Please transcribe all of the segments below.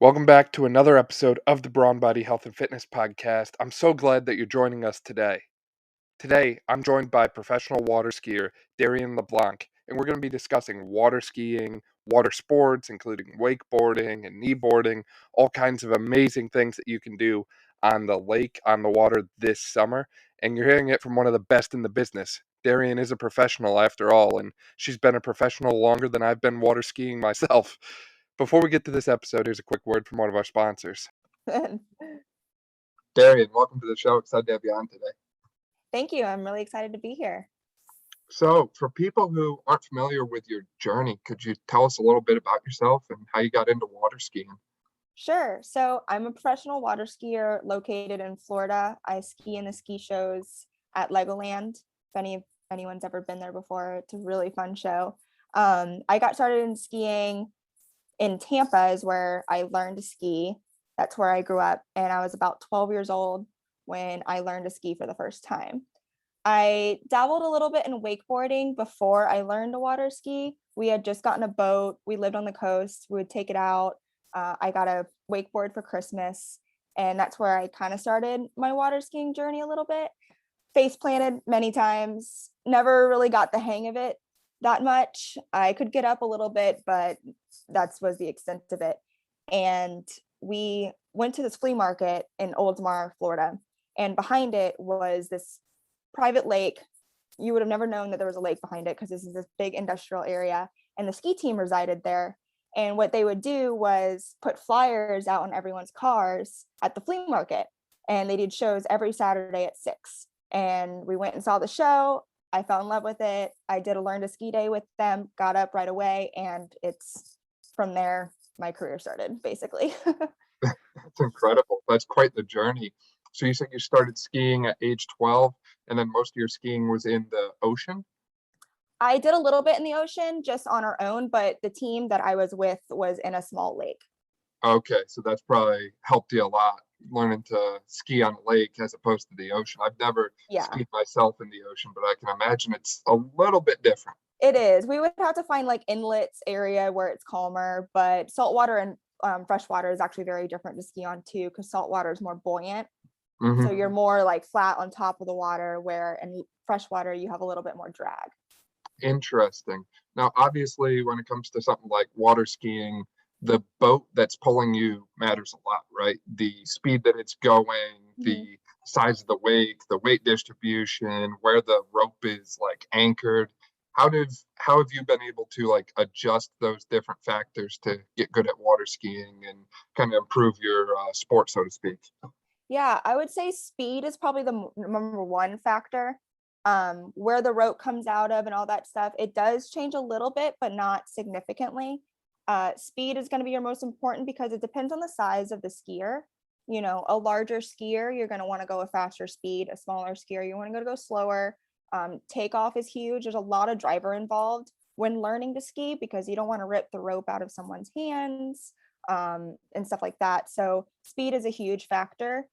Welcome back to another episode of the Brawn Body Health and Fitness Podcast. I'm so glad that you're joining us today. Today, I'm joined by professional water skier Darian LeBlanc, and we're going to be discussing water skiing, water sports, including wakeboarding and kneeboarding, all kinds of amazing things that you can do on the lake, on the water this summer. And you're hearing it from one of the best in the business. Darian is a professional after all, and she's been a professional longer than I've been water skiing myself. Before we get to this episode, here's a quick word from one of our sponsors. Darian, welcome to the show. Excited to have you on today. Thank you. I'm really excited to be here. So, for people who aren't familiar with your journey, could you tell us a little bit about yourself and how you got into water skiing? Sure. So I'm a professional water skier located in Florida. I ski in the ski shows at Legoland. If anyone's ever been there before, it's a really fun show. I got started in skiing in Tampa is where I learned to ski. That's where I grew up. And I was about 12 years old when I learned to ski for the first time. I dabbled a little bit in wakeboarding before I learned to water ski. We had just gotten a boat. We lived on the coast. We would take it out. I got a wakeboard for Christmas. And that's where I kind of started my water skiing journey a little bit. Face planted many times. Never really got the hang of it that much. I could get up a little bit, but that was the extent of it. And we went to this flea market in Oldsmar, Florida, and behind it was this private lake. You would have never known that there was a lake behind it because this is this big industrial area, and the ski team resided there. And what they would do was put flyers out on everyone's cars at the flea market, and they did shows every Saturday at 6. And we went and saw the show. I fell in love with it. I did a learn to ski day with them, got up right away, and it's from there my career started, basically. That's incredible. That's quite the journey. So you said you started skiing at age 12, and then most of your skiing was in the ocean? I did a little bit in the ocean just on our own, but the team that I was with was in a small lake. Okay, so that's probably helped you a lot, learning to ski on a lake as opposed to the ocean. I've never skied myself in the ocean, but I can imagine it's a little bit different. It is. We would have to find like inlets area where it's calmer, but saltwater and freshwater is actually very different to ski on too, because saltwater is more buoyant. Mm-hmm. So you're more like flat on top of the water, where in freshwater you have a little bit more drag. Interesting. Now, obviously, when it comes to something like water skiing, the boat that's pulling you matters a lot, right? The speed that it's going, the size of the wake, the weight distribution, where the rope is like anchored. How have you been able to like adjust those different factors to get good at water skiing and kind of improve your sport, so to speak? Yeah, I would say speed is probably the number one factor. Where the rope comes out of and all that stuff, it does change a little bit, but not significantly. Speed is going to be your most important because it depends on the size of the skier. You know, a larger skier, you're going to want to go a faster speed. A smaller skier, you want to go slower. Takeoff is huge. There's a lot of driver involved when learning to ski because you don't want to rip the rope out of someone's hands and stuff like that. So speed is a huge factor.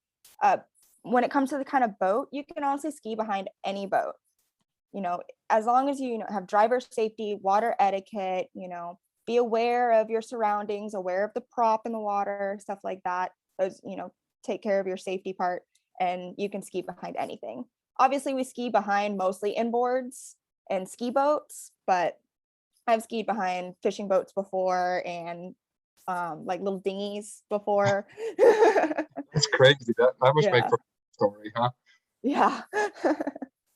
When it comes to the kind of boat, you can honestly ski behind any boat. You know, as long as you have driver safety, water etiquette, be aware of your surroundings, aware of the prop in the water, stuff like that. Those, take care of your safety part, and you can ski behind anything. Obviously, we ski behind mostly inboards and ski boats, but I've skied behind fishing boats before and like little dinghies before. That's crazy. That must make for a story, huh? Yeah.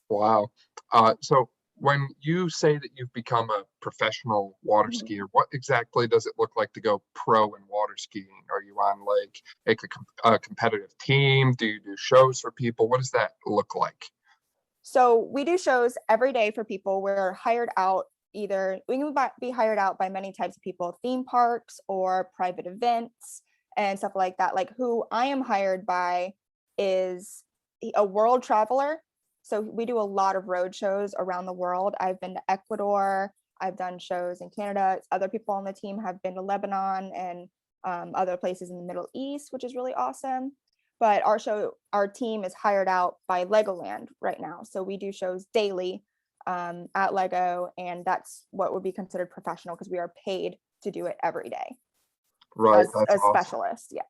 Wow. So when you say that you've become a professional water skier, what exactly does it look like to go pro in water skiing? Are you on like a competitive team? Do you do shows for people? What does that look like? So we do shows every day for people. We're hired out. Either we can be hired out by many types of people, theme parks or private events and stuff like that. Like who I am hired by is a world traveler. So we do a lot of road shows around the world. I've been to Ecuador. I've done shows in Canada. Other people on the team have been to Lebanon and other places in the Middle East, which is really awesome. But our team is hired out by Legoland right now. So we do shows daily at Lego, and that's what would be considered professional because we are paid to do it every day. Right. as That's a awesome. specialist. Yeah.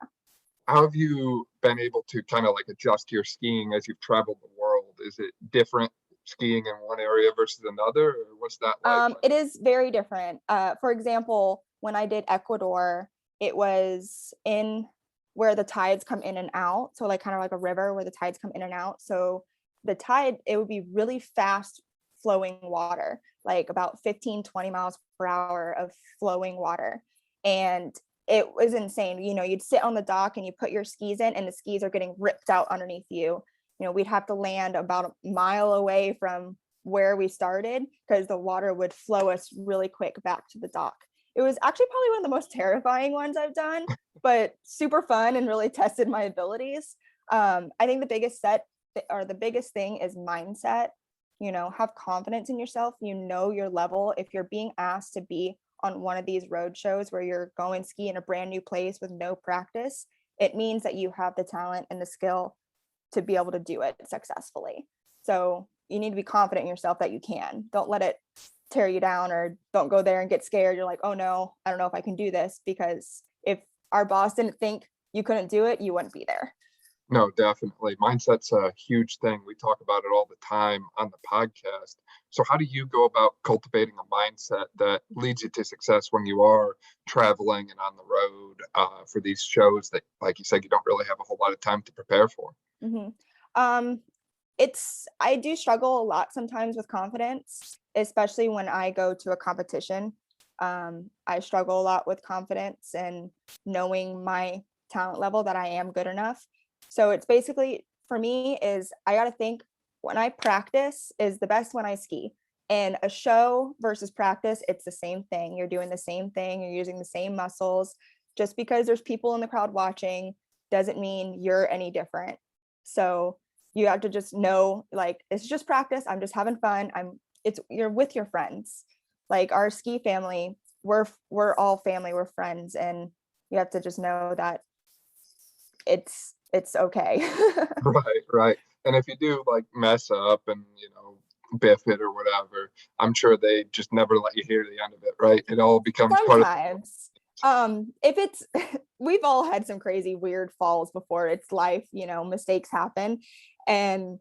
How have you been able to kind of like adjust your skiing as you've traveled the world? Is it different skiing in one area versus another, or what's that like? It is very different. For example, when I did Ecuador, it was in where the tides come in and out. So like kind of like a river where the tides come in and out. So the tide, it would be really fast flowing water, like about 15, 20 miles per hour of flowing water. And it was insane. You'd sit on the dock and you put your skis in and the skis are getting ripped out underneath you. We'd have to land about a mile away from where we started because the water would flow us really quick back to the dock. It was actually probably one of the most terrifying ones I've done, but super fun and really tested my abilities. I think the biggest thing is mindset. Have confidence in yourself. Your level. If you're being asked to be on one of these road shows where you're going ski in a brand new place with no practice, it means that you have the talent and the skill to be able to do it successfully. So you need to be confident in yourself that you can. Don't let it tear you down, or don't go there and get scared. You're like, oh no, I don't know if I can do this, because if our boss didn't think you couldn't do it, you wouldn't be there. No, definitely. Mindset's a huge thing. We talk about it all the time on the podcast. So how do you go about cultivating a mindset that leads you to success when you are traveling and on the road for these shows that, like you said, you don't really have a whole lot of time to prepare for? Mm-hmm. I do struggle a lot sometimes with confidence, especially when I go to a competition. I struggle a lot with confidence and knowing my talent level, that I am good enough. So it's basically, for me, is I got to think when I practice is the best when I ski. And a show versus practice, it's the same thing. You're doing the same thing. You're using the same muscles. Just because there's people in the crowd watching doesn't mean you're any different. So you have to just know, like, it's just practice. I'm just having fun. You're with your friends. Like our ski family, we're all family, we're friends, and you have to just know that it's okay. Right. And if you do like mess up and, biff it or whatever, I'm sure they just never let you hear the end of it, right? It all becomes part of Sometimes. If it's we've all had some crazy weird falls before. It's life, mistakes happen. And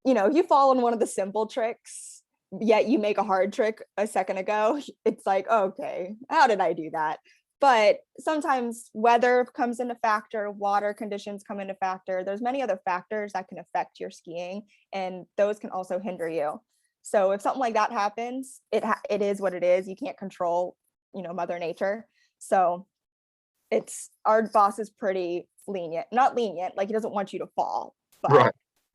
you fall in one of the simple tricks, yet you make a hard trick a second ago. It's like, okay, how did I do that? But sometimes weather comes into factor, water conditions come into factor. There's many other factors that can affect your skiing, and those can also hinder you. So if something like that happens, it is what it is. You can't control, Mother Nature. So our boss is pretty lenient, not lenient, like he doesn't want you to fall, but right.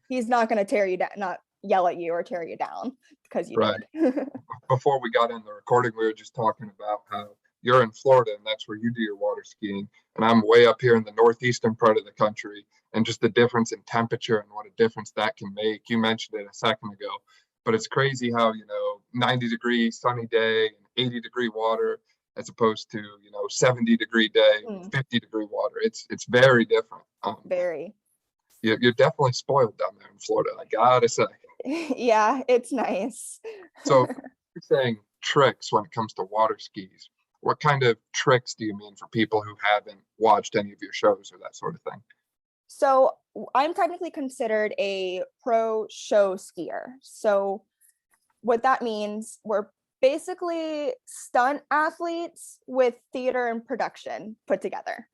He's not going to tear you down, not yell at you or tear you down because you Right. did. Before we got in the recording, we were just talking about how you're in Florida and that's where you do your water skiing. And I'm way up here in the northeastern part of the country, and just the difference in temperature and what a difference that can make. You mentioned it a second ago, but it's crazy how, 90-degree sunny day and 80-degree water as opposed to, 70-degree day, 50-degree water. It's very different. Very. You're definitely spoiled down there in Florida, I gotta say. Yeah, it's nice. So you're saying tricks when it comes to water skis. What kind of tricks do you mean for people who haven't watched any of your shows or that sort of thing? So I'm technically considered a pro show skier. So what that means, we're basically stunt athletes with theater and production put together.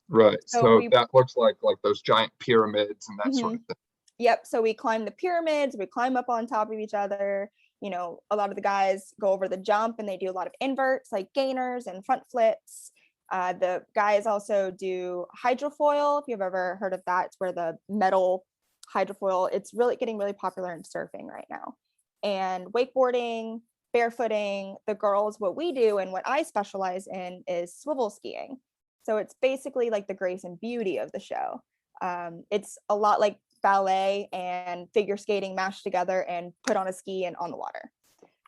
Right. So that looks like those giant pyramids and that sort of thing. Yep. So we climb the pyramids, we climb up on top of each other. A lot of the guys go over the jump and they do a lot of inverts like gainers and front flips. The guys also do hydrofoil. If you've ever heard of that, it's where the metal hydrofoil, it's really getting really popular in surfing right now. And wakeboarding, barefooting. The girls, what we do and what I specialize in is swivel skiing. So it's basically like the grace and beauty of the show. It's a lot like ballet and figure skating mashed together and put on a ski and on the water.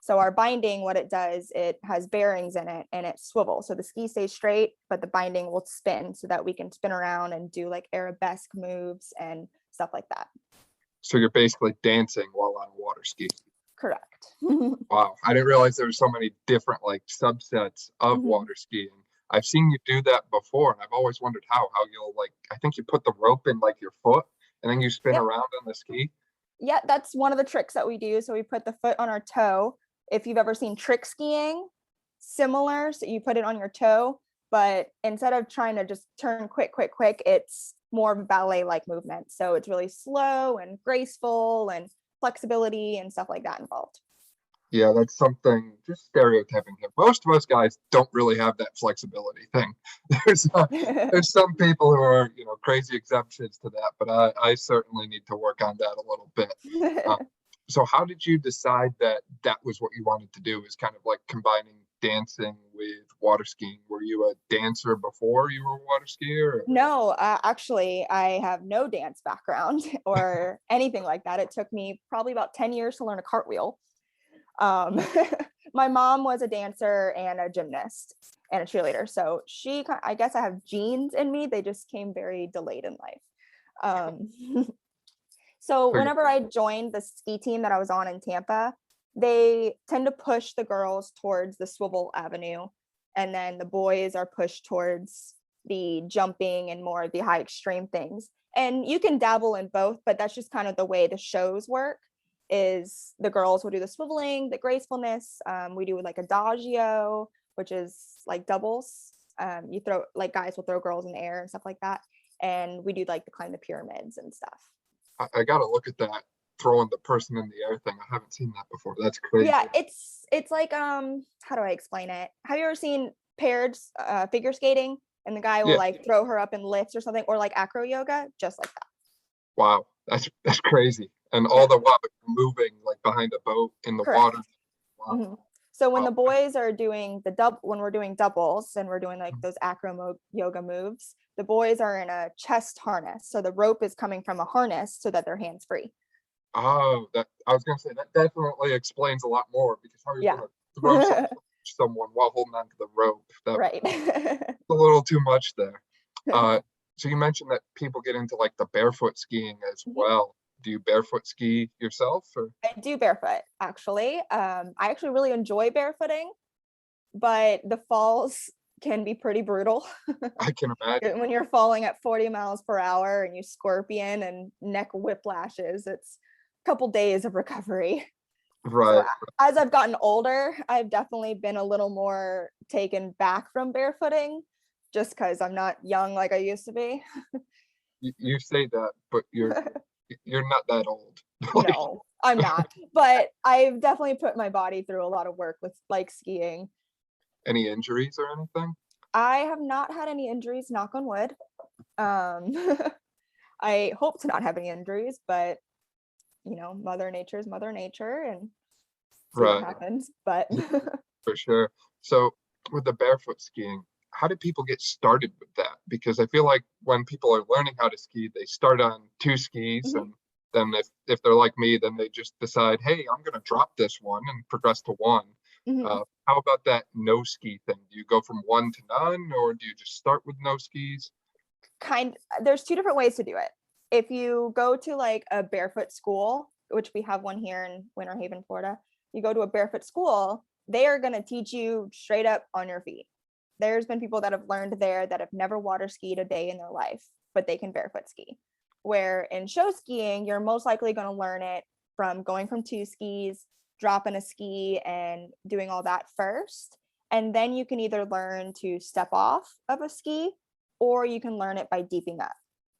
So our binding, what it does, it has bearings in it and it swivels. So the ski stays straight, but the binding will spin so that we can spin around and do like arabesque moves and stuff like that. So you're basically dancing while on a water ski. Correct. Wow. I didn't realize there were so many different like subsets of water skiing. I've seen you do that before, and I've always wondered how you'll like, I think you put the rope in like your foot and then you spin Yep. around on the ski. Yeah, that's one of the tricks that we do. So we put the foot on our toe. If you've ever seen trick skiing, similar, so you put it on your toe, but instead of trying to just turn quick, it's more of a ballet-like movement. So it's really slow and graceful and flexibility and stuff like that involved. Yeah, that's something, just stereotyping him. Most of us guys don't really have that flexibility thing. There's some people who are, crazy exceptions to that, but I certainly need to work on that a little bit. So how did you decide that that was what you wanted to do, is kind of like combining dancing with water skiing? Were you a dancer before you were a water skier? Or? No, actually, I have no dance background or anything like that. It took me probably about 10 years to learn a cartwheel. My mom was a dancer and a gymnast and a cheerleader. So I guess I have genes in me. They just came very delayed in life. So whenever I joined the ski team that I was on in Tampa, they tend to push the girls towards the swivel avenue. And then the boys are pushed towards the jumping and more of the high extreme things. And you can dabble in both, but that's just kind of the way the shows work. Is the girls will do the swiveling, the gracefulness. We do like adagio, which is like doubles. You throw, like, guys will throw girls in the air and stuff like that. And we do like the climb the pyramids and stuff. I gotta look at that throwing the person in the air thing. I haven't seen that before. That's crazy. Yeah, it's like how do I explain it? Have you ever seen paired figure skating? And the guy will like throw her up in lifts or something, or like acro yoga, just like that. Wow, that's crazy. And all the while moving like behind a boat in the water. Wow. Mm-hmm. So when the boys are doing when we're doing doubles and we're doing like those acro yoga moves, the boys are in a chest harness. So the rope is coming from a harness so that they're hands free. Oh, I was gonna say that definitely explains a lot more, because how are you gonna throw someone while holding onto the rope? Right. A little too much there. So you mentioned that people get into like the barefoot skiing as well. Do you barefoot ski yourself? Or? I do barefoot, actually. I actually really enjoy barefooting, but the falls can be pretty brutal. I can imagine. When you're falling at 40 miles per hour and you scorpion and neck whiplashes, it's a couple days of recovery. Right. So as I've gotten older, I've definitely been a little more taken back from barefooting, just because I'm not young like I used to be. You say that, but you're not that old. No, I'm not. But I've definitely put my body through a lot of work with like skiing. Any injuries or anything? I have not had any injuries, knock on wood. I hope to not have any injuries, but Mother Nature is Mother Nature, and see what happens. But for sure. So with the barefoot skiing, how do people get started with that? Because I feel like when people are learning how to ski, they start on 2 skis, and then if they're like me, then they just decide, hey, I'm going to drop this one and progress to 1. How about that no ski thing? Do you go from 1 to none, or do you just start with no skis? There's 2 different ways to do it. If you go to like a barefoot school, which we have one here in Winter Haven, Florida, you go to a barefoot school, they are going to teach you straight up on your feet. There's been people that have learned there that have never water skied a day in their life, but they can barefoot ski. Where in show skiing, you're most likely going to learn it from going from 2 skis, dropping a ski and doing all that first. And then you can either learn to step off of a ski, or you can learn it by deeping up.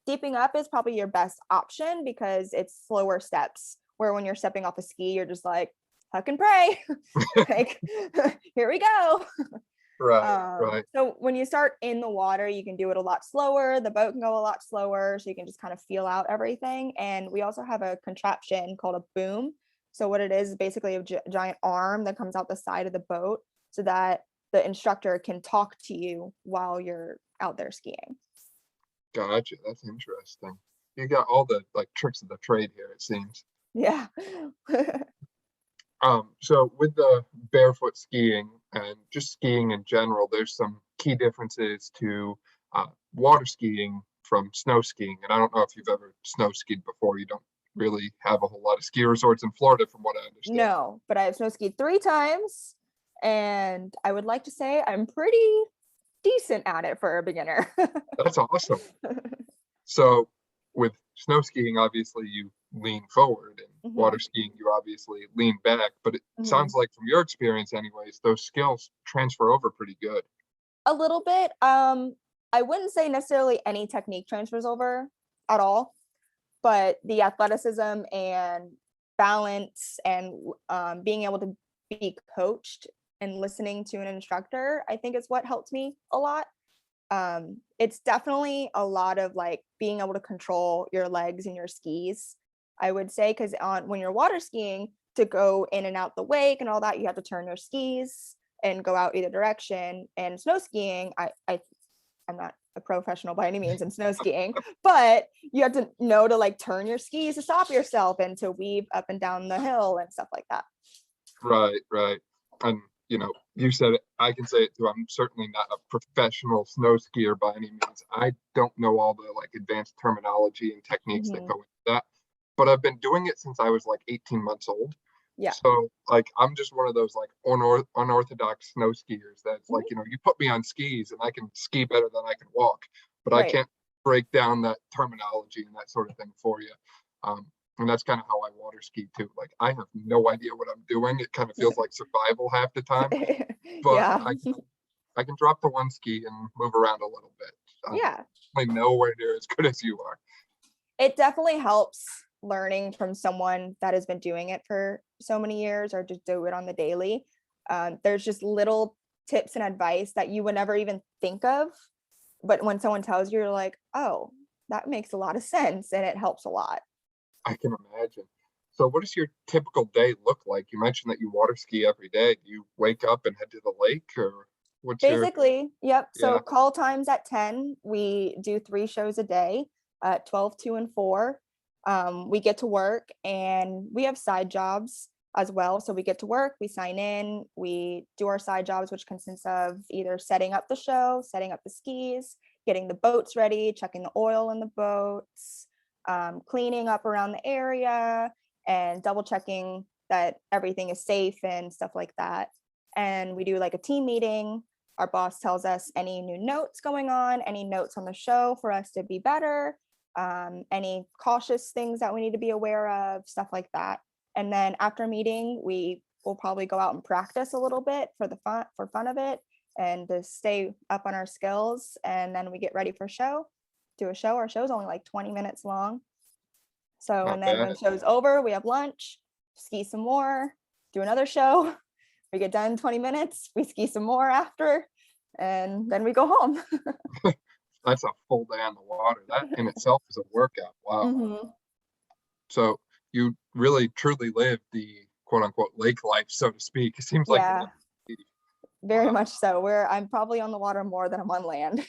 Deeping up is probably your best option because it's slower steps, where when you're stepping off a ski, you're just like, huck and pray. Like, here we go. Right. So when you start in the water, you can do it a lot slower. The boat can go a lot slower, so you can just kind of feel out everything. And we also have a contraption called a boom. So what it is basically a giant arm that comes out the side of the boat, so that the instructor can talk to you while you're out there skiing. Gotcha. That's interesting. You got all the like tricks of the trade here, it seems. Yeah. So with the barefoot skiing and just skiing in general, there's some key differences to water skiing from snow skiing. And I don't know if you've ever snow skied before. You don't really have a whole lot of ski resorts in Florida, from what I understand. No, but I have snow skied 3 times, and I would like to say I'm pretty decent at it for a beginner. That's awesome. So with snow skiing, obviously you lean forward, and water skiing, you obviously lean back. But it sounds like from your experience anyways, those skills transfer over pretty good. A little bit. I wouldn't say necessarily any technique transfers over at all, but the athleticism and balance and being able to be coached and listening to an instructor, I think is what helped me a lot. It's definitely a lot of like being able to control your legs and your skis, I would say, because when you're water skiing, to go in and out the wake and all that, you have to turn your skis and go out either direction. And snow skiing, I'm not a professional by any means in snow skiing, but you have to know to like turn your skis to stop yourself and to weave up and down the hill and stuff like that. Right. And you said it, I can say it too. I'm certainly not a professional snow skier by any means. I don't know all the like advanced terminology and techniques that go into that, but I've been doing it since I was like 18 months old. Yeah. So like I'm just one of those like unorthodox snow skiers that's like, you put me on skis and I can ski better than I can walk, but I can't break down that terminology and that sort of thing for you. And that's kind of how I water ski too. Like I have no idea what I'm doing. It kind of feels like survival half the time, but Yeah. I can drop the one ski and move around a little bit. Yeah. I'm nowhere near as good as you are. It definitely helps learning from someone that has been doing it for so many years or just do it on the daily. There's just little tips and advice that you would never even think of, but when someone tells you, you're like, oh, that makes a lot of sense, and it helps a lot. I can imagine. So what does your typical day look like? You mentioned that you water ski every day. Do you wake up and head to the lake, or what's Basically, yep. So Yeah. call times at 10. We do 3 shows a day, 12, 2, and 4. We get to work and we have side jobs as well. So we get to work, we sign in, we do our side jobs, which consists of either setting up the show, setting up the skis, getting the boats ready, checking the oil in the boats, cleaning up around the area, and double checking that everything is safe and stuff like that. And we do like a team meeting. Our boss tells us any new notes going on, any notes on the show for us to be better, any cautious things that we need to be aware of, stuff like that. And then after meeting, we will probably go out and practice a little bit for fun of it, and to stay up on our skills. And then we get ready for do a show. Our show's only like 20 minutes long. So, Not and then bad. when show's over, we have lunch, ski some more, do another show. We get done in 20 minutes, we ski some more after, and then we go home. That's a full day on the water. That in itself is a workout. Wow. So you really truly live the quote unquote lake life, so to speak. It seems like Very much so. I'm probably on the water more than I'm on land.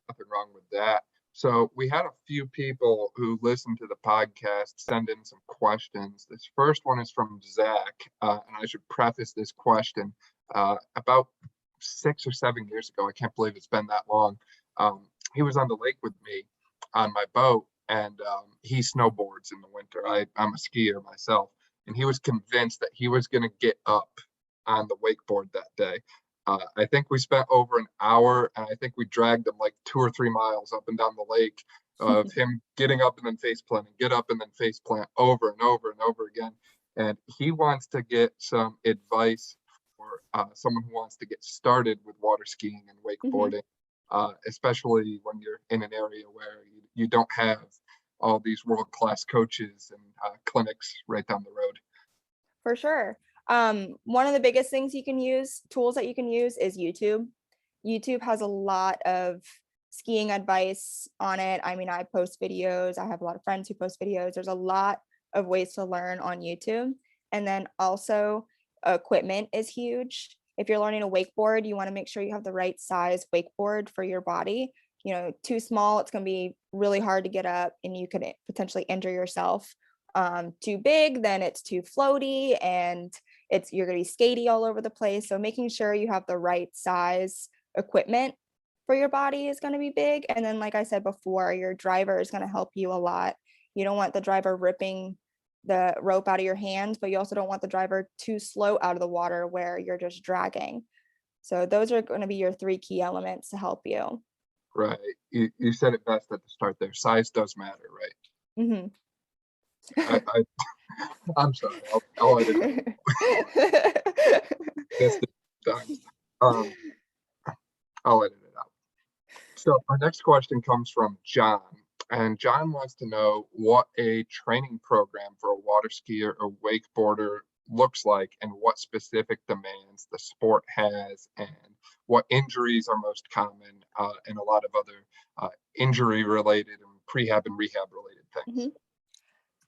nothing wrong with that. So we had a few people who listened to the podcast send in some questions. This first one is from Zach, and I should preface this question. About 6 or 7 years ago, I can't believe it's been that long. He was on the lake with me on my boat, and he snowboards in the winter. I'm a skier myself, and he was convinced that he was going to get up on the wakeboard that day. I think we spent over an hour, and I think we dragged him like 2 or 3 miles up and down the lake of him getting up and then face planting, get up and then face plant over and over and over again. And he wants to get some advice for someone who wants to get started with water skiing and wakeboarding, especially when you're in an area where you don't have all these world-class coaches and clinics right down the road. For sure. One of the biggest tools that you can use is YouTube. YouTube has a lot of skiing advice on it. I mean, I post videos. I have a lot of friends who post videos. There's a lot of ways to learn on YouTube. And then also equipment is huge. If you're learning a wakeboard, you want to make sure you have the right size wakeboard for your body. Too small, it's going to be really hard to get up and you could potentially injure yourself. Too big, then it's too floaty and you're going to be skatey all over the place. So making sure you have the right size equipment for your body is going to be big. And then, like I said before, your driver is going to help you a lot. You don't want the driver ripping the rope out of your hands, but you also don't want the driver too slow out of the water where you're just dragging. So those are going to be your 3 key elements to help you. Right. You said it best at the start there. Size does matter, right? Mm-hmm. I'm sorry. I'll edit this times. I'll edit it out. So our next question comes from John, and John wants to know what a training program for a water skier or wakeboarder looks like, and what specific demands the sport has, and what injuries are most common, and a lot of other injury related and prehab and rehab related things. Mm-hmm.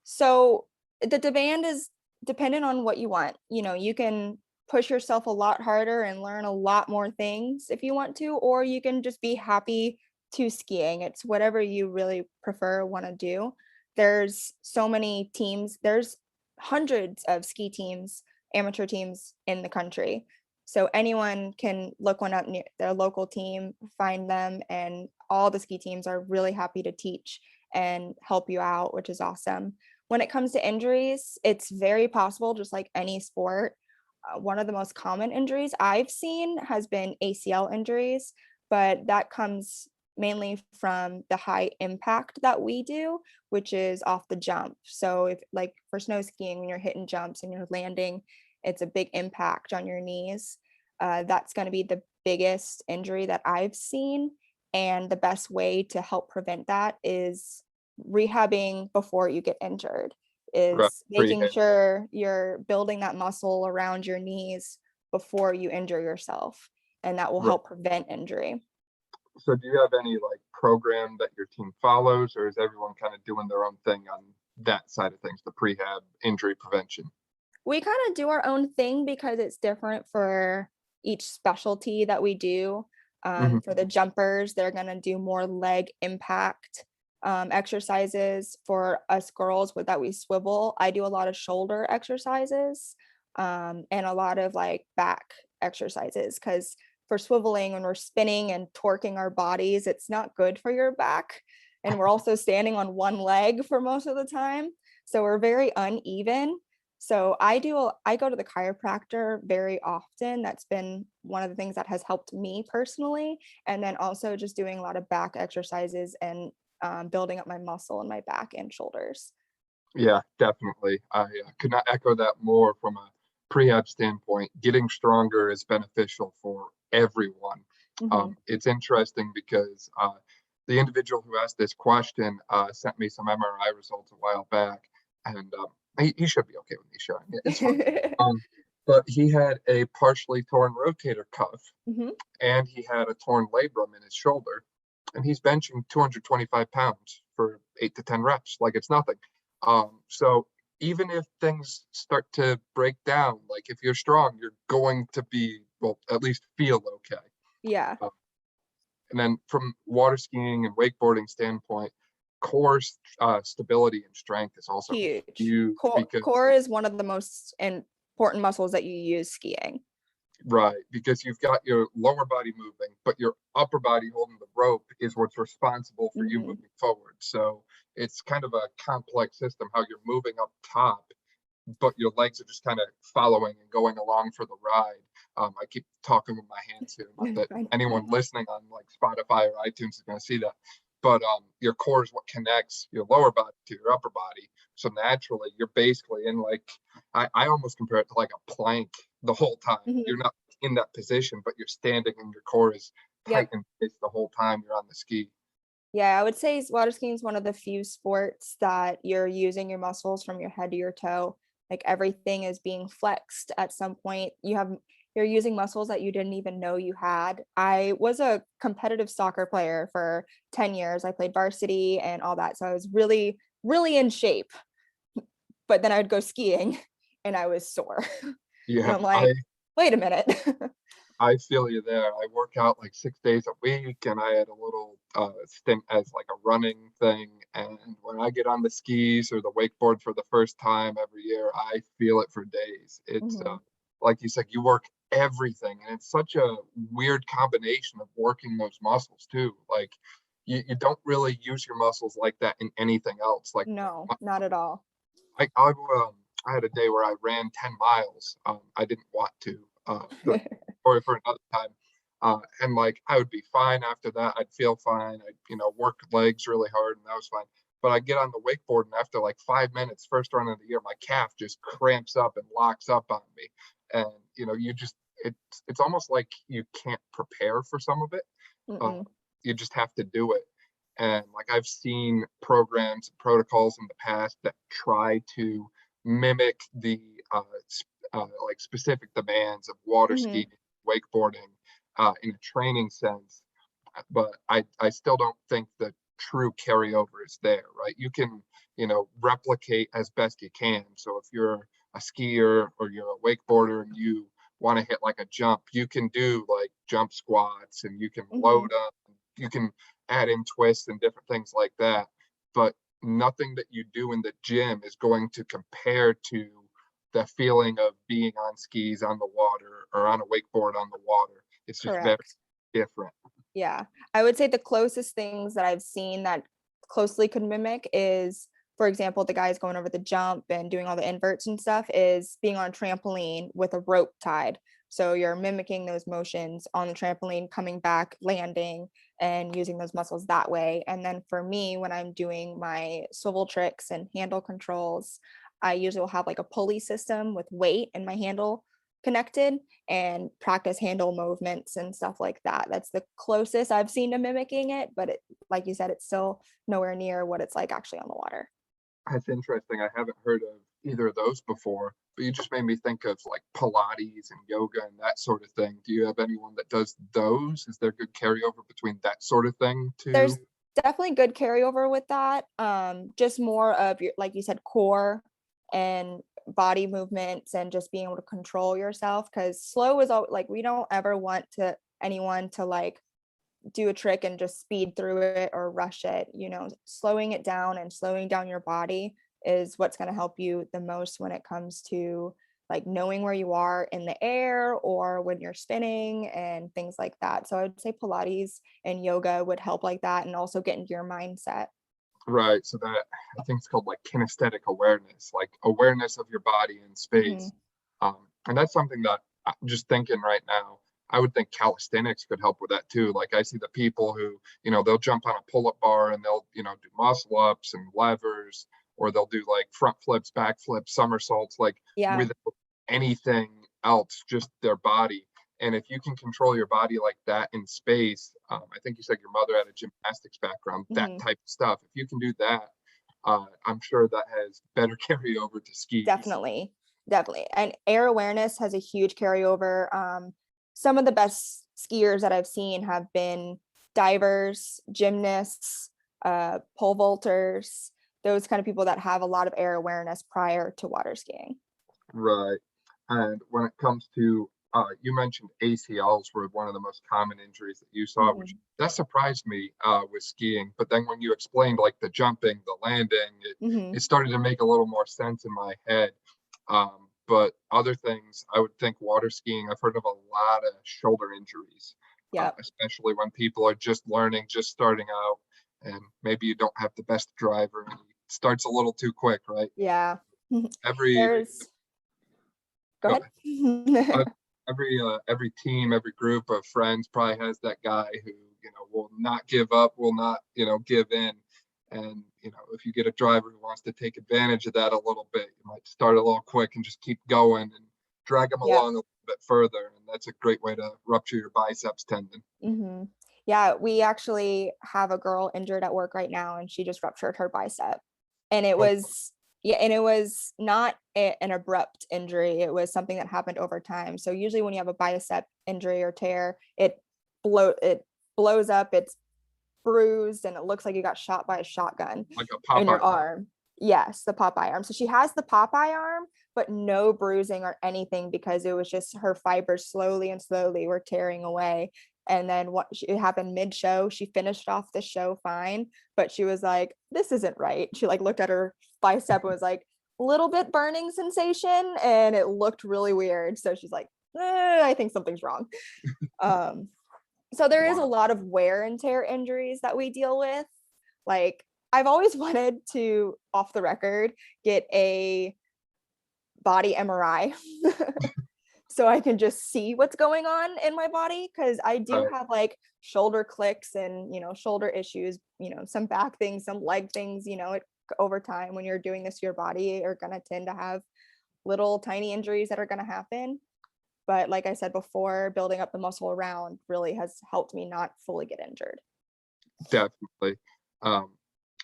So the demand is dependent on what you want. You can push yourself a lot harder and learn a lot more things if you want to, or you can just be happy to skiing. It's whatever you really prefer, want to do. There's so many teams. There's hundreds of ski teams, amateur teams in the country. So anyone can look one up near their local team, find them, and all the ski teams are really happy to teach and help you out, which is awesome. When it comes to injuries, it's very possible, just like any sport. One of the most common injuries I've seen has been ACL injuries, but that comes mainly from the high impact that we do, which is off the jump. So if, like, for snow skiing, when you're hitting jumps and you're landing, it's a big impact on your knees. That's going to be the biggest injury that I've seen. And the best way to help prevent that is rehabbing before you get injured, is making sure you're building that muscle around your knees before you injure yourself, and that will help prevent injury. So do you have any like program that your team follows, or is everyone kind of doing their own thing on that side of things, the prehab injury prevention? We kind of do our own thing because it's different for each specialty that we do. For the jumpers, they're going to do more leg impact exercises. For us girls that we swivel, I do a lot of shoulder exercises and a lot of like back exercises, because for swiveling, when we're spinning and torquing our bodies, it's not good for your back, and we're also standing on one leg for most of the time, so we're very uneven. So I go to the chiropractor very often. That's been one of the things that has helped me personally. And then also just doing a lot of back exercises and building up my muscle in my back and shoulders. Yeah, definitely. I could not echo that more from a prehab standpoint. Getting stronger is beneficial for everyone. It's interesting because the individual who asked this question sent me some MRI results a while back, and he should be okay with me sharing it. It's fine. But he had a partially torn rotator cuff, and he had a torn labrum in his shoulder, and he's benching 225 pounds for 8 to 10 reps like it's nothing. So even if things start to break down, like if you're strong, you're going to be, well, at least feel okay. Yeah. And then from water skiing and wakeboarding standpoint, core stability and strength is also huge. Core is one of the most important muscles that you use skiing. Right, because you've got your lower body moving, but your upper body holding the rope is what's responsible for you moving forward. So it's kind of a complex system, how you're moving up top, but your legs are just kind of following and going along for the ride. I keep talking with my hands here, not that anyone listening on like Spotify or iTunes is going to see that. But your core is what connects your lower body to your upper body. So naturally, you're basically in like, I almost compare it to like a plank the whole time. You're not in that position, but you're standing and your core is tight in place the whole time you're on the ski. Yeah, I would say water skiing is one of the few sports that you're using your muscles from your head to your toe. Like everything is being flexed at some point. You're using muscles that you didn't even know you had. I was a competitive soccer player for 10 years. I played varsity and all that. So I was really, really in shape. But then I would go skiing and I was sore. Yeah. And I'm like, wait a minute. I feel you there. I work out like 6 days a week, and I had a little stint as like a running thing. And when I get on the skis or the wakeboard for the first time every year, I feel it for days. It's like you said, you work everything, and it's such a weird combination of working those muscles too. Like you don't really use your muscles like that in anything else. Like no, not at all. I had a day where I ran 10 miles. I didn't want to. The story for another time. And like I would be fine after that. I'd feel fine. I'd, work legs really hard and that was fine. But I get on the wakeboard and after like 5 minutes, first run of the year, my calf just cramps up and locks up on me. And you just it's almost like you can't prepare for some of it. You just have to do it. And like I've seen programs and protocols in the past that try to mimic the like specific demands of water skiing, wakeboarding, in a training sense. But I still don't think the true carryover is there, right? You can, replicate as best you can. So if you're a skier or you're a wakeboarder and you want to hit like a jump, you can do like jump squats and you can load up, you can add in twists and different things like that. But nothing that you do in the gym is going to compare to the feeling of being on skis on the water or on a wakeboard on the water. It's just very different. Yeah, I would say the closest things that I've seen that closely could mimic is, for example, the guys going over the jump and doing all the inverts and stuff, is being on a trampoline with a rope tied. So you're mimicking those motions on the trampoline, coming back, landing, and using those muscles that way. And then for me, when I'm doing my swivel tricks and handle controls, I usually will have like a pulley system with weight and my handle connected and practice handle movements and stuff like that. That's the closest I've seen to mimicking it, but like you said, it's still nowhere near what it's like actually on the water. That's interesting. I haven't heard of either of those before, but you just made me think of like Pilates and yoga and that sort of thing. Do you have anyone that does those? Is there good carryover between that sort of thing too? There's definitely good carryover with that. Just more of your, like you said, core and body movements and just being able to control yourself, because slow is all like, we don't ever want anyone to like do a trick and just speed through it or rush it. Slowing it down and slowing down your body is what's going to help you the most when it comes to like knowing where you are in the air or when you're spinning and things like that. So I would say Pilates and yoga would help like that, and also get into your mindset. Right. So that, I think it's called like kinesthetic awareness, like awareness of your body in space. And that's something that I'm just thinking right now. I would think calisthenics could help with that too. Like I see the people who, they'll jump on a pull-up bar and they'll, do muscle ups and levers, or they'll do like front flips, back flips, somersaults, like without anything else, just their body. And if you can control your body like that in space, I think you said your mother had a gymnastics background, that type of stuff. If you can do that, I'm sure that has better carryover to skis. Definitely. And air awareness has a huge carryover. Some of the best skiers that I've seen have been divers, gymnasts, pole vaulters, those kind of people that have a lot of air awareness prior to water skiing. Right. And when it comes to you mentioned ACLs were one of the most common injuries that you saw, which that surprised me with skiing. But then when you explained like the jumping, the landing, it started to make a little more sense in my head. But other things, I would think water skiing, I've heard of a lot of shoulder injuries, especially when people are just learning, just starting out, and maybe you don't have the best driver and it starts a little too quick, right? Yeah. Go ahead. Every team, every group of friends probably has that guy who, will not give up, will not, give in. And, if you get a driver who wants to take advantage of that a little bit, you might start a little quick and just keep going and drag them along a little bit further. And that's a great way to rupture your biceps tendon. Yeah, we actually have a girl injured at work right now, and she just ruptured her bicep. And it was not an abrupt injury. It was something that happened over time. So usually when you have a bicep injury or tear, it blows up, it's bruised, and it looks like you got shot by a shotgun like a Popeye in your arm. Yes, the Popeye arm. So she has the Popeye arm, but no bruising or anything, because it was just her fibers slowly were tearing away. And then it happened mid-show. She finished off the show fine, but she was like, this isn't right. She like looked at her bicep and was like, a little bit burning sensation, and it looked really weird. So she's like, I think something's wrong. So there is a lot of wear and tear injuries that we deal with. Like, I've always wanted to, off the record, get a body MRI. so I can just see what's going on in my body, because I do Right. have like shoulder clicks and shoulder issues, some back things, some leg things, over time when you're doing this to your body are going to tend to have little tiny injuries that are going to happen. But like I said before, building up the muscle around really has helped me not fully get injured. Definitely. Um,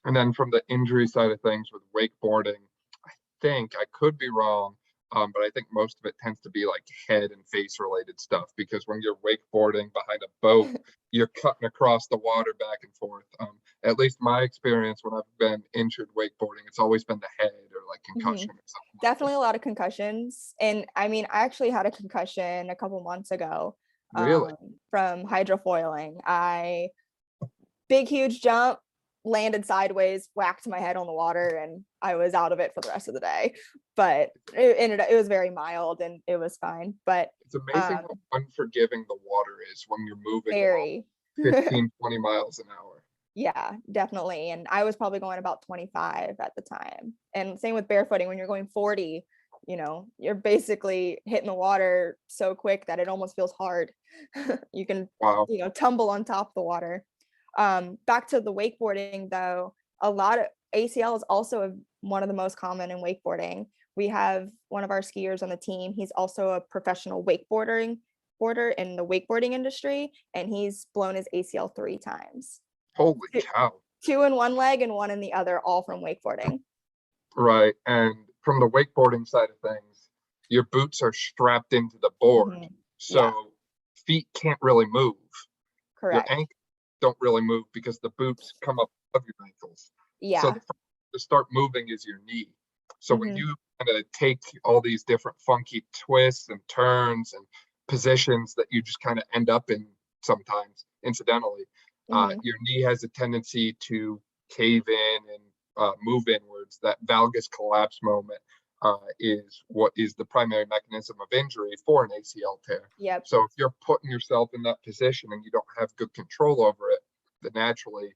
and then from the injury side of things with wakeboarding, I think I could be wrong, but I think most of it tends to be like head and face related stuff, because when you're wakeboarding behind a boat, you're cutting across the water back and forth. At least my experience when I've been injured wakeboarding, it's always been the head or like concussion or something. Definitely a lot of concussions. And I mean, I actually had a concussion a couple months ago Really? from hydrofoiling. Big, huge jump, landed sideways, whacked my head on the water, and I was out of it for the rest of the day. But it was very mild and it was fine. But It's amazing how unforgiving the water is when you're moving very 15, 20 miles an hour. Yeah, definitely. And I was probably going about 25 at the time. And same with barefooting, when you're going 40, you're basically hitting the water so quick that it almost feels hard. You can, Wow. tumble on top of the water. Back to the wakeboarding though, a lot of ACL is also one of the most common in wakeboarding. We have one of our skiers on the team. He's also a professional wakeboarder in the wakeboarding industry, and he's blown his ACL 3 times. Holy cow. 2 in one leg and 1 in the other, all from wakeboarding. Right. And from the wakeboarding side of things, your boots are strapped into the board. So feet can't really move. Correct. Your ankles don't really move because the boots come up above your ankles. Yeah. So the first to start moving is your knee. So when you kind of take all these different funky twists and turns and positions that you just kind of end up in sometimes incidentally, your knee has a tendency to cave in and move inwards. That valgus collapse moment is what is the primary mechanism of injury for an ACL tear. Yep. So if you're putting yourself in that position and you don't have good control over it, then naturally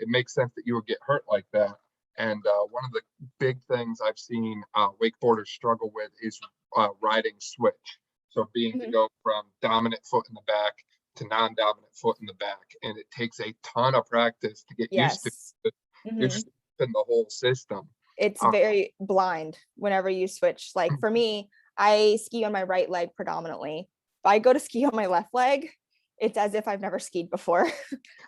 it makes sense that you would get hurt like that. And one of the big things I've seen wakeboarders struggle with is riding switch. So being to go from dominant foot in the back to non-dominant foot in the back, and it takes a ton of practice to get used to it. You're just in the whole system. It's very blind whenever you switch. Like for me, I ski on my right leg predominantly. If I go to ski on my left leg, it's as if I've never skied before.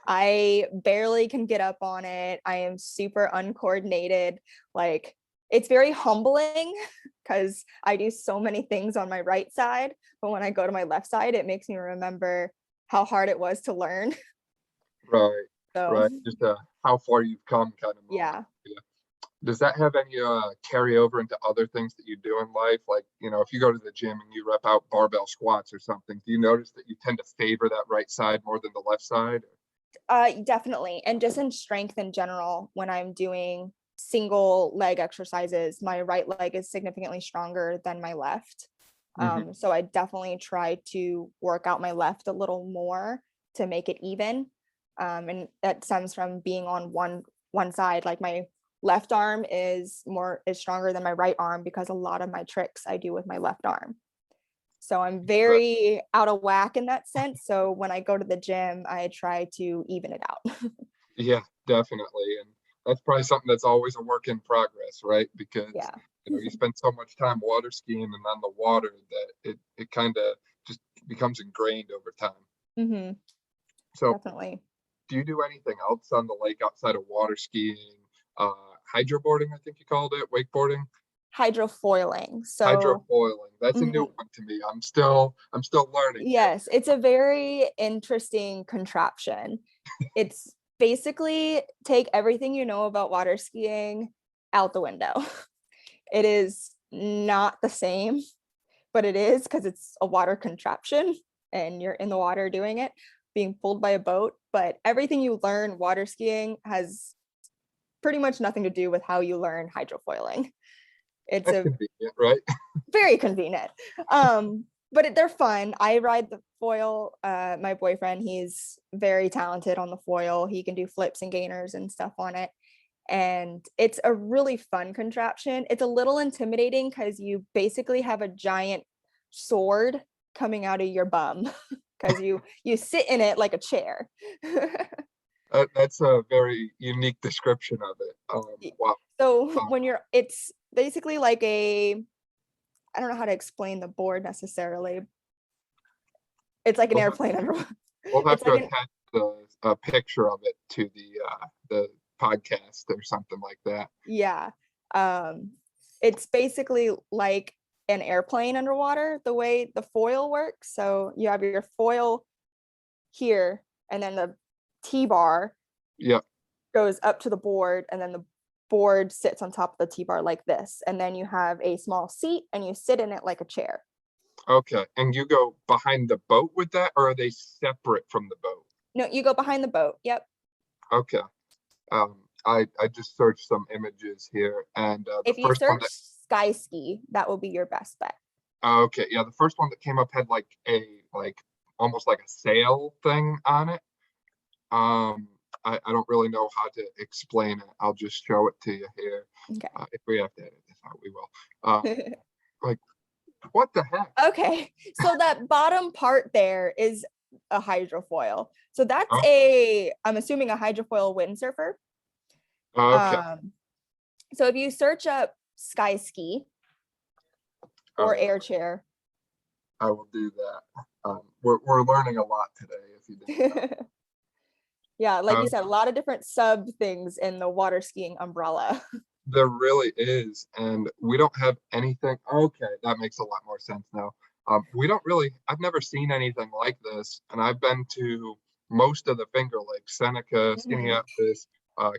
I barely can get up on it. I am super uncoordinated. Like, it's very humbling because I do so many things on my right side, but when I go to my left side, it makes me remember how hard it was to learn. Right. So, right. Just how far you've come kind of moment. Yeah. Does that have any carryover into other things that you do in life? Like, if you go to the gym and you rep out barbell squats or something, do you notice that you tend to favor that right side more than the left side? Definitely. And just in strength in general, when I'm doing single leg exercises, my right leg is significantly stronger than my left. So I definitely try to work out my left a little more to make it even. And that stems from being on one side. Like my left arm is stronger than my right arm because a lot of my tricks I do with my left arm. So I'm very out of whack in that sense. So when I go to the gym, I try to even it out. Yeah, definitely. And that's probably something that's always a work in progress, right? Because you spend so much time water skiing and on the water that it kind of just becomes ingrained over time. So definitely. Do you do anything else on the lake outside of water skiing? Hydroboarding, I think you called it, wakeboarding? Hydrofoiling. So hydrofoiling. That's a new one to me. I'm still learning. Yes, it's a very interesting contraption. It's basically take everything you know about water skiing out the window. It is not the same, but it is because it's a water contraption and you're in the water doing it, being pulled by a boat. But everything you learn water skiing has pretty much nothing to do with how you learn hydrofoiling. It's convenient, right? Very convenient. But they're fun. I ride the foil. My boyfriend, he's very talented on the foil. He can do flips and gainers and stuff on it. And it's a really fun contraption. It's a little intimidating because you basically have a giant sword coming out of your bum because you sit in it like a chair. That's a very unique description of it. Wow. So it's basically like I don't know how to explain the board necessarily. It's like an airplane underwater. We'll have to attach a picture of it to the podcast or something like that. Yeah. It's basically like an airplane underwater, the way the foil works. So you have your foil here, and then the T-bar goes up to the board, and then the board sits on top of the T-bar like this. And then you have a small seat, and you sit in it like a chair. Okay. And you go behind the boat with that, or are they separate from the boat? No, you go behind the boat. Yep. Okay. I just searched some images here, and if you search sky ski, that will be your best bet. Okay, yeah, the first one that came up had like almost like a sail thing on it. I don't really know how to explain it. I'll just show it to you here. Okay. If we have to edit this out, we will. Like, what the heck? Okay, so that bottom part there is a hydrofoil. So that's I'm assuming a hydrofoil windsurfer. Okay. So if you search up sky ski or air chair, I will do that. We're learning a lot today. If you didn't know. Yeah, like you said, a lot of different sub things in the water skiing umbrella. There really is, and we don't have anything. Okay, that makes a lot more sense now. We don't really. I've never seen anything like this, and I've been to most of the Finger Lakes: Seneca, Skaneateles,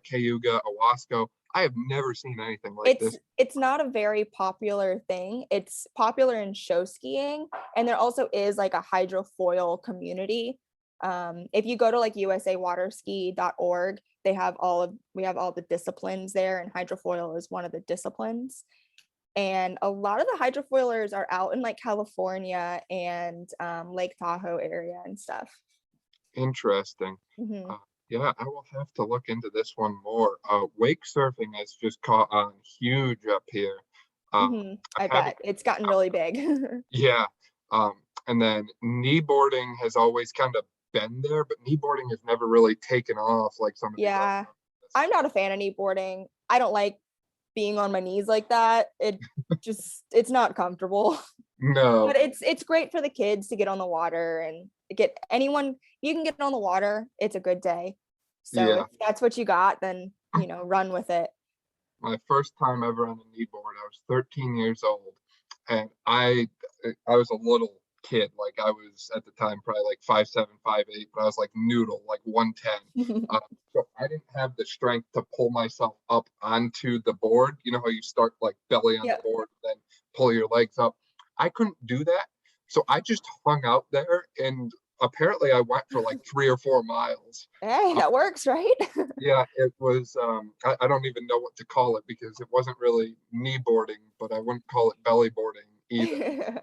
Cayuga, Owasco. I have never seen anything like this. It's not a very popular thing. It's popular in show skiing, and there also is like a hydrofoil community. If you go to like usawaterski.org, we have all the disciplines there, and hydrofoil is one of the disciplines. And a lot of the hydrofoilers are out in like California and Lake Tahoe area and stuff. Interesting. Yeah, I will have to look into this one more. Wake surfing has just caught on huge up here. I bet it's gotten really big. Yeah. And then kneeboarding has always kind of been there, but kneeboarding has never really taken off like some of these other. I'm not a fan of kneeboarding. I don't like being on my knees like that. It's not comfortable. No. But it's great for the kids to get on the water and get anyone you can get on the water. It's a good day. So if that's what you got, then run with it. My first time ever on a kneeboard, I was 13 years old, and I was a little kid. Like, I was at the time probably like 5'7", 5'8", but I was like noodle, like 110. So I didn't have the strength to pull myself up onto the board. You know how you start like belly on the board, and then pull your legs up. I couldn't do that, so I just hung out there, and apparently I went for like 3 or 4 miles. Hey, that works, right? Yeah, it was. I don't even know what to call it, because it wasn't really kneeboarding, but I wouldn't call it belly boarding either.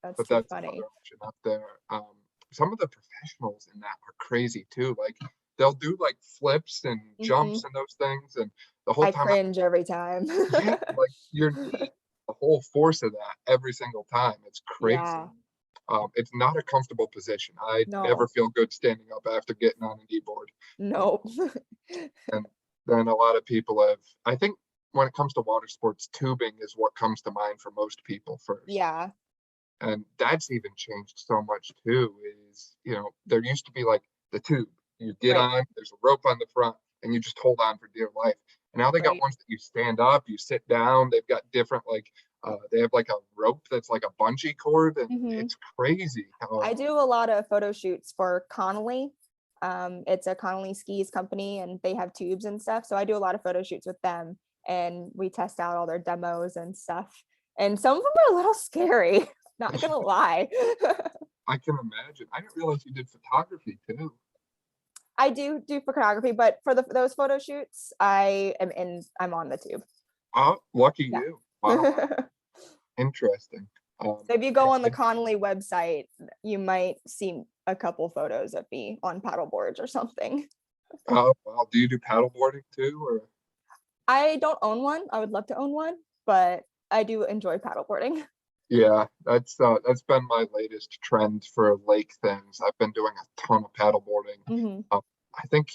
That's funny. Another option up there. Some of the professionals in that are crazy too. Like, they'll do like flips and jumps and those things, and the whole time I cringe every time. Yeah, like you're the whole force of that every single time. It's crazy. Yeah. It's not a comfortable position. I never feel good standing up after getting on a kneeboard. No. And then a lot of people have, I think when it comes to water sports, tubing is what comes to mind for most people first. Yeah. And that's even changed so much too, is, there used to be like the tube. You get on, there's a rope on the front, and you just hold on for dear life. And now they got ones that you stand up, you sit down. They've got different, like, they have like a rope that's like a bungee cord, and it's crazy. I do a lot of photo shoots for Connolly. It's a Connolly skis company, and they have tubes and stuff. So I do a lot of photo shoots with them, and we test out all their demos and stuff. And some of them are a little scary, not gonna lie. I can imagine. I didn't realize you did photography too. I do photography, but for those photo shoots, I'm on the tube. Oh, lucky you. Wow. Interesting. So if you go on the Connolly website, you might see a couple photos of me on paddle boards or something. Oh, well, do you do paddle boarding too, or? I don't own one. I would love to own one, but I do enjoy paddle boarding. Yeah, that's been my latest trend for lake things. I've been doing a ton of paddleboarding. Hmm. Um, I think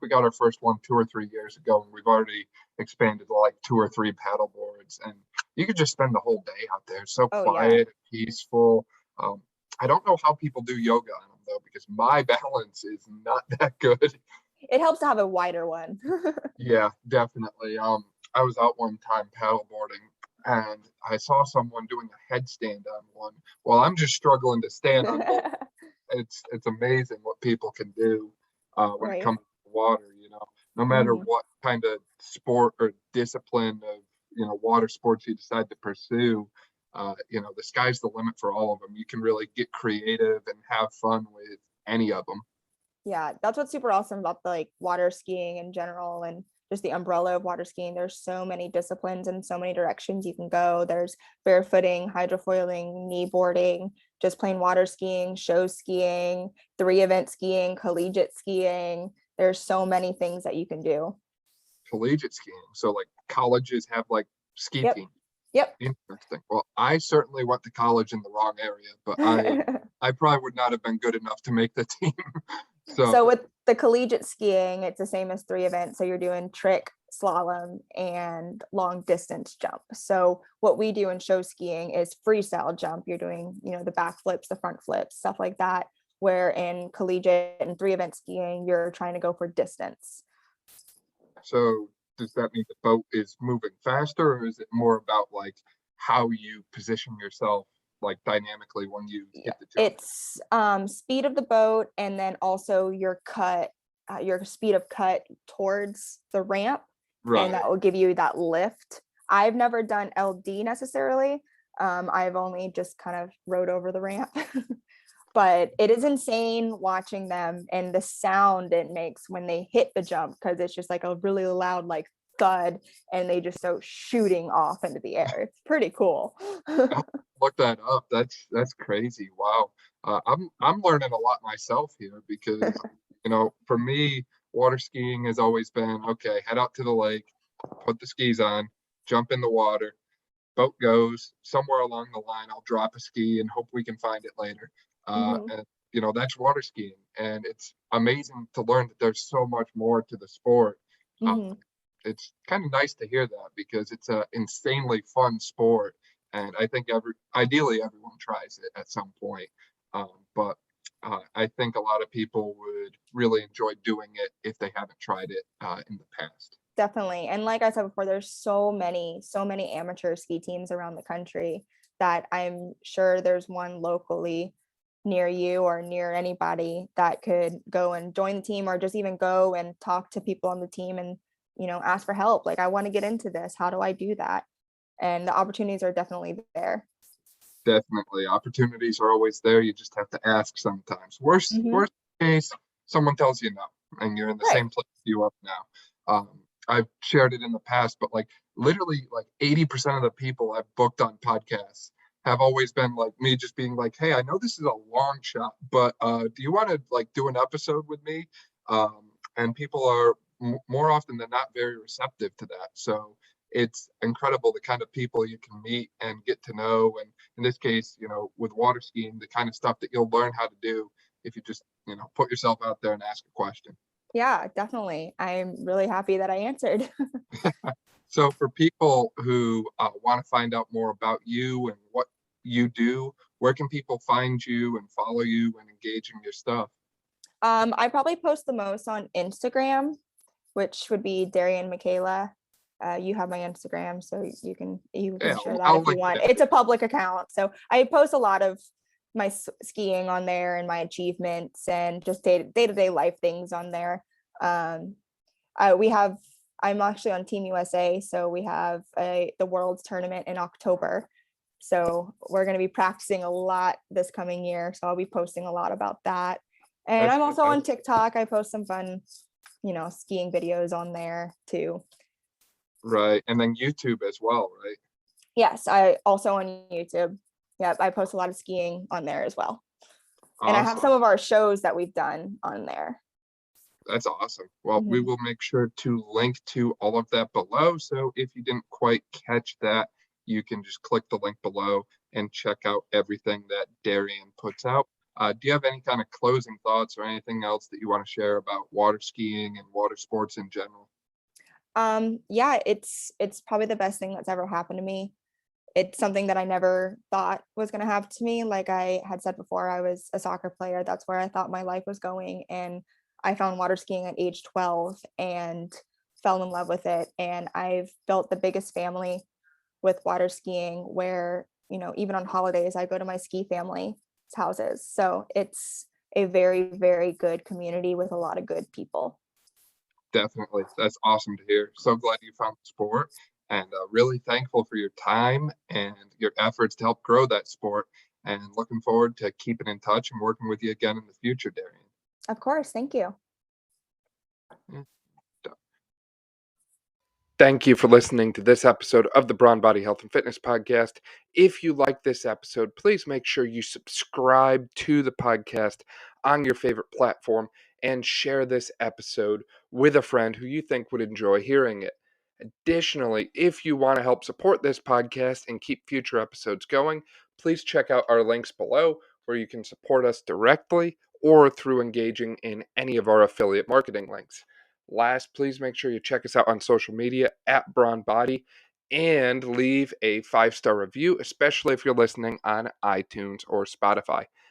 we got our first one 2 or 3 years ago, and we've already expanded to like 2 or 3 paddle boards. And you could just spend the whole day out there. It's so Oh yeah. quiet and peaceful. Um, I don't know how people do yoga on them though, because my balance is not that good. It helps to have a wider one. Yeah, definitely. I was out one time paddleboarding and I saw someone doing a headstand on one. Well, I'm just struggling to stand on both. It's amazing what people can do when it Right. comes to water, no matter Hmm. what kind of sport or discipline of, water sports you decide to pursue. The sky's the limit for all of them. You can really get creative and have fun with any of them. Yeah, that's what's super awesome about the like water skiing in general and just the umbrella of water skiing. There's so many disciplines and so many directions you can go. There's barefooting, hydrofoiling, knee boarding, just plain water skiing, show skiing, 3 event skiing, collegiate skiing. There's so many things that you can do. Collegiate skiing. So like colleges have like ski Yep. teams. Yep. Interesting. Well, I certainly went to college in the wrong area, but I probably would not have been good enough to make the team. So So with the collegiate skiing, it's the same as 3 events. So you're doing trick, slalom, and long distance jump. So what we do in show skiing is freestyle jump. You're doing, the back flips, the front flips, stuff like that. Where in collegiate and 3 event skiing, you're trying to go for distance. so does that mean the boat is moving faster, or is it more about like how you position yourself like dynamically when you Yeah, hit the jump? it's speed of the boat and then also your speed of cut towards the ramp, and Right. that will give you that lift. I've never done LD necessarily. I've only just kind of rode over the ramp. But it is insane watching them and the sound it makes when they hit the jump, because it's just like a really loud like thud, and they just go shooting off into the air. It's pretty cool. I'll look that up. That's crazy. Wow. I'm learning a lot myself here because for me, water skiing has always been okay. Head out to the lake, put the skis on, jump in the water. Boat goes somewhere along the line. I'll drop a ski and hope we can find it later. Hmm. And that's water skiing, and it's amazing to learn that there's so much more to the sport. Uh, Hmm. it's kind of nice to hear that because it's an insanely fun sport, and I think ideally everyone tries it at some point. But I think a lot of people would really enjoy doing it if they haven't tried it in the past. Definitely. And like I said before, there's so many amateur ski teams around the country that I'm sure there's one locally near you or near anybody that could go and join the team, or just even go and talk to people on the team and, ask for help. Like, I want to get into this. How do I do that? And the opportunities are definitely there. Definitely, opportunities are always there. You just have to ask sometimes. Worst Hmm. worst case, someone tells you no, and you're in the Right. same place you are now. I've shared it in the past, but like literally, like 80% of the people I've booked on podcasts have always been like me, just being like, "Hey, I know this is a long shot, but do you want to like do an episode with me?" And people are more often than not very receptive to that. So it's incredible the kind of people you can meet and get to know, and in this case, with water skiing, the kind of stuff that you'll learn how to do if you just, put yourself out there and ask a question. Yeah, definitely. I'm really happy that I answered. So for people who want to find out more about you and what you do, where can people find you and follow you and engage in your stuff? I probably post the most on Instagram, which would be Darian Michaela. You have my Instagram, so you can Yeah, share that I'll if you link want. that. It's a public account, so I post a lot of my skiing on there and my achievements and just day-to-day life things on there. Um, we have I'm actually on Team USA, so we have the World's Tournament in October. So we're going to be practicing a lot this coming year. So I'll be posting a lot about that. And That's I'm also on fantastic. TikTok. I post some fun, skiing videos on there too. Right. And then YouTube as well, right? Yes, I also on YouTube. Yep, I post a lot of skiing on there as well. And I have Awesome. some of our shows that we've done on there. That's awesome. Well, we Mhm. will make sure to link to all of that below. So if you didn't quite catch that, you can just click the link below and check out everything that Darian puts out. Do you have any kind of closing thoughts or anything else that you want to share about water skiing and water sports in general? Yeah, it's probably the best thing that's ever happened to me. It's something that I never thought was going to happen to me. Like I had said before, I was a soccer player. That's where I thought my life was going. And I found water skiing at age 12 and fell in love with it. And I've built the biggest family with water skiing where, even on holidays, I go to my ski family's houses. So it's a very, very good community with a lot of good people. Definitely. That's awesome to hear. So glad you found the sport and really thankful for your time and your efforts to help grow that sport. And looking forward to keeping in touch and working with you again in the future, Darian. Of course. Thank you. Yeah. Thank you for listening to this episode of the Brawn Body Health and Fitness Podcast. If you like this episode, please make sure you subscribe to the podcast on your favorite platform and share this episode with a friend who you think would enjoy hearing it. Additionally, if you want to help support this podcast and keep future episodes going, please check out our links below where you can support us directly or through engaging in any of our affiliate marketing links. Last, please make sure you check us out on social media at Brawn Body and leave a 5-star review, especially if you're listening on iTunes or Spotify.